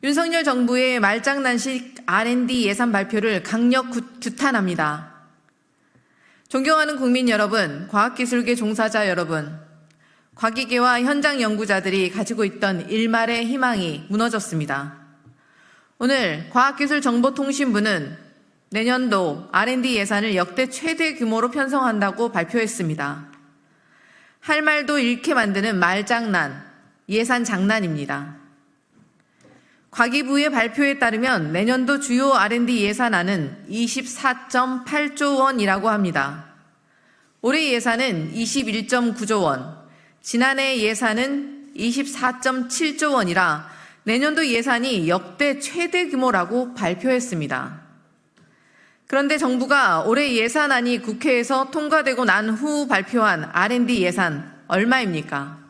윤석열 정부의 말장난식 R&D 예산 발표를 강력 규탄합니다. 존경하는 국민 여러분, 과학기술계 종사자 여러분, 과기계와 현장 연구자들이 가지고 있던 일말의 희망이 무너졌습니다. 오늘 과학기술정보통신부는 내년도 R&D 예산을 역대 최대 규모로 편성한다고 발표했습니다. 할 말도 잃게 만드는 말장난, 예산 장난입니다. 과기부의 발표에 따르면 내년도 주요 R&D 예산안은 24.8조 원이라고 합니다. 올해 예산은 21.9조 원, 지난해 예산은 24.7조 원이라 내년도 예산이 역대 최대 규모라고 발표했습니다. 그런데 정부가 올해 예산안이 국회에서 통과되고 난 후 발표한 R&D 예산 얼마입니까?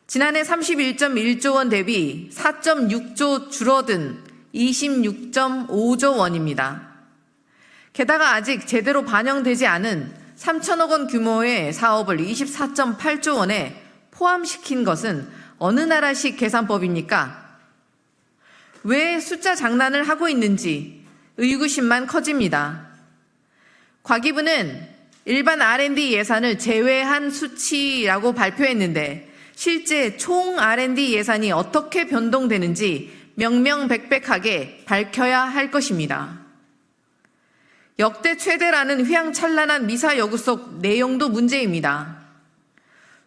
지난해 31.1조 원 대비 4.6조 줄어든 26.5조 원입니다. 게다가 아직 제대로 반영되지 않은 3천억 원 규모의 사업을 24.8조 원에 포함시킨 것은 어느 나라식 계산법입니까? 왜 숫자 장난을 하고 있는지 의구심만 커집니다. 과기부는 일반 R&D 예산을 제외한 수치라고 발표했는데 실제 총 R&D 예산이 어떻게 변동되는지 명명백백하게 밝혀야 할 것입니다. 역대 최대라는 휘황찬란한 미사 여구 속 내용도 문제입니다.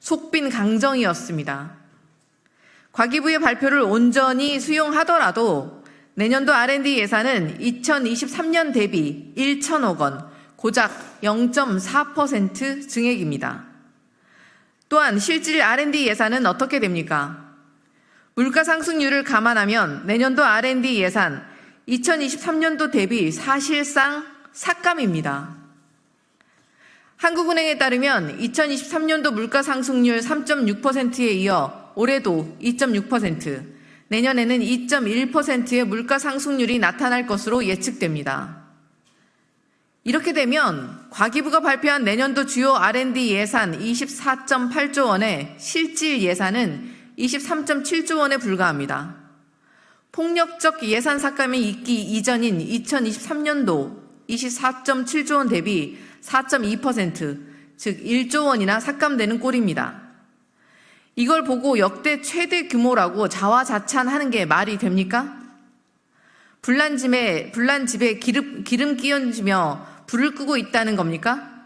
속빈 강정이었습니다. 과기부의 발표를 온전히 수용하더라도 내년도 R&D 예산은 2023년 대비 1천억 원, 고작 0.4% 증액입니다. 또한 실질 R&D 예산은 어떻게 됩니까? 물가 상승률을 감안하면 내년도 R&D 예산 2023년도 대비 사실상 삭감입니다. 한국은행에 따르면 2023년도 물가 상승률 3.6%에 이어 올해도 2.6%, 내년에는 2.1%의 물가 상승률이 나타날 것으로 예측됩니다. 이렇게 되면 과기부가 발표한 내년도 주요 R&D 예산 24.8조 원의 실질 예산은 23.7조 원에 불과합니다. 폭력적 예산 삭감이 있기 이전인 2023년도 24.7조 원 대비 4.2%, 즉 1조 원이나 삭감되는 꼴입니다. 이걸 보고 역대 최대 규모라고 자화자찬하는 게 말이 됩니까? 불난 집에 기름 끼얹으며 불을 끄고 있다는 겁니까?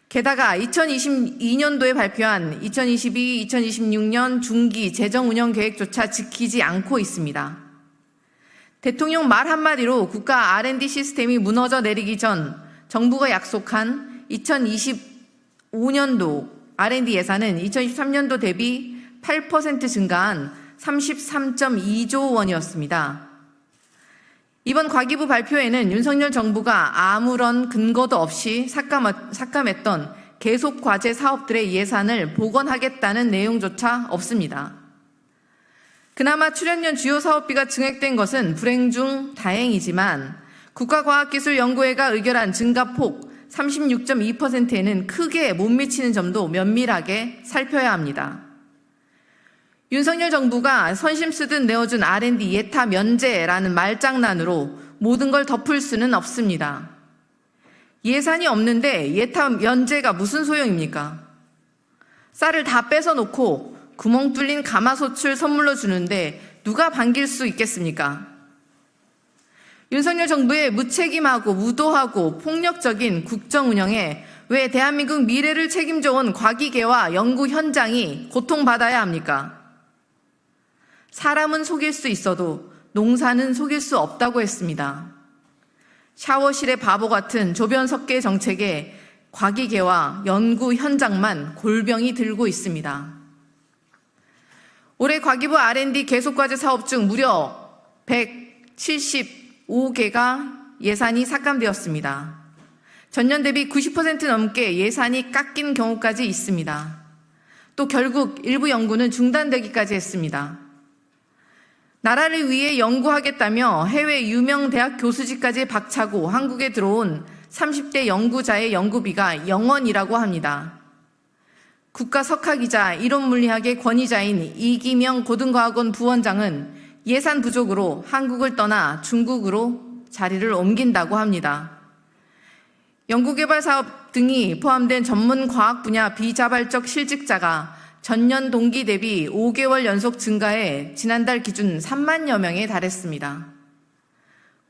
게다가 2022년도에 발표한 2022-2026년 중기 재정운영계획조차 지키지 않고 있습니다. 대통령 말 한마디로 국가 R&D 시스템이 무너져 내리기 전 정부가 약속한 2025년도 R&D 예산은 2023년도 대비 8% 증가한 33.2조 원이었습니다. 이번 과기부 발표에는 윤석열 정부가 아무런 근거도 없이 삭감했던 계속과제 사업들의 예산을 복원하겠다는 내용조차 없습니다. 그나마 출연년 주요 사업비가 증액된 것은 불행 중 다행이지만 국가과학기술연구회가 의결한 증가폭 36.2%에는 크게 못 미치는 점도 면밀하게 살펴야 합니다. 윤석열 정부가 선심 쓰듯 내어준 R&D 예타 면제라는 말장난으로 모든 걸 덮을 수는 없습니다. 예산이 없는데 예타 면제가 무슨 소용입니까? 쌀을 다 뺏어놓고 구멍 뚫린 가마솥을 선물로 주는데 누가 반길 수 있겠습니까? 윤석열 정부의 무책임하고 무도하고 폭력적인 국정 운영에 왜 대한민국 미래를 책임져온 과기계와 연구 현장이 고통받아야 합니까? 사람은 속일 수 있어도 농사는 속일 수 없다고 했습니다. 샤워실의 바보 같은 조변석계 정책에 과기계와 연구 현장만 골병이 들고 있습니다. 올해 과기부 R&D 계속과제 사업 중 무려 175개가 예산이 삭감되었습니다. 전년 대비 90% 넘게 예산이 깎인 경우까지 있습니다. 또 결국 일부 연구는 중단되기까지 했습니다. 나라를 위해 연구하겠다며 해외 유명 대학 교수직까지 박차고 한국에 들어온 30대 연구자의 연구비가 0원이라고 합니다. 국가 석학이자 이론물리학의 권위자인 이기명 고등과학원 부원장은 예산 부족으로 한국을 떠나 중국으로 자리를 옮긴다고 합니다. 연구개발 사업 등이 포함된 전문 과학 분야 비자발적 실직자가 전년 동기 대비 5개월 연속 증가해 지난달 기준 3만여 명에 달했습니다.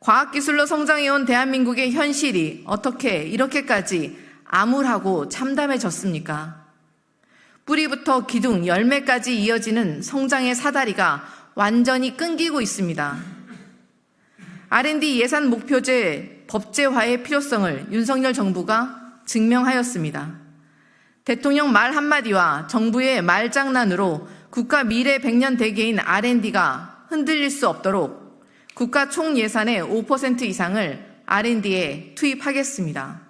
과학기술로 성장해온 대한민국의 현실이 어떻게 이렇게까지 암울하고 참담해졌습니까? 뿌리부터 기둥, 열매까지 이어지는 성장의 사다리가 완전히 끊기고 있습니다. R&D 예산 목표제 법제화의 필요성을 윤석열 정부가 증명하였습니다. 대통령 말 한마디와 정부의 말장난으로 국가 미래 100년 대계인 R&D가 흔들릴 수 없도록 국가 총 예산의 5% 이상을 R&D에 투입하겠습니다.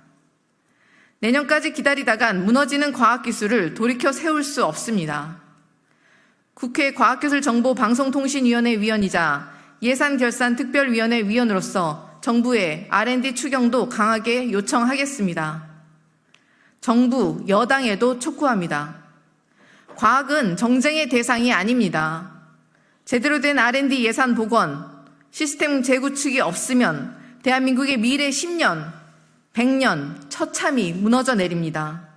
내년까지 기다리다간 무너지는 과학기술을 돌이켜 세울 수 없습니다. 국회 과학기술정보방송통신위원회 위원이자 예산결산특별위원회 위원으로서 정부의 R&D 추경도 강하게 요청하겠습니다. 정부, 여당에도 촉구합니다. 과학은 정쟁의 대상이 아닙니다. 제대로 된 R&D 예산 복원, 시스템 재구축이 없으면 대한민국의 미래 10년, 100년 처참히 무너져 내립니다.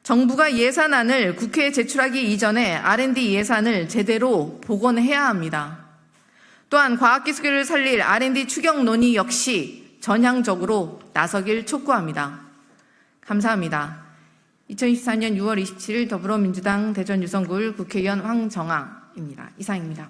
정부가 예산안을 국회에 제출하기 이전에 R&D 예산을 제대로 복원해야 합니다. 또한 과학기술을 살릴 R&D 추경 논의 역시 전향적으로 나서길 촉구합니다. 감사합니다. 2024년 6월 27일 더불어민주당 대전 유성구을 국회의원 황정아입니다. 이상입니다.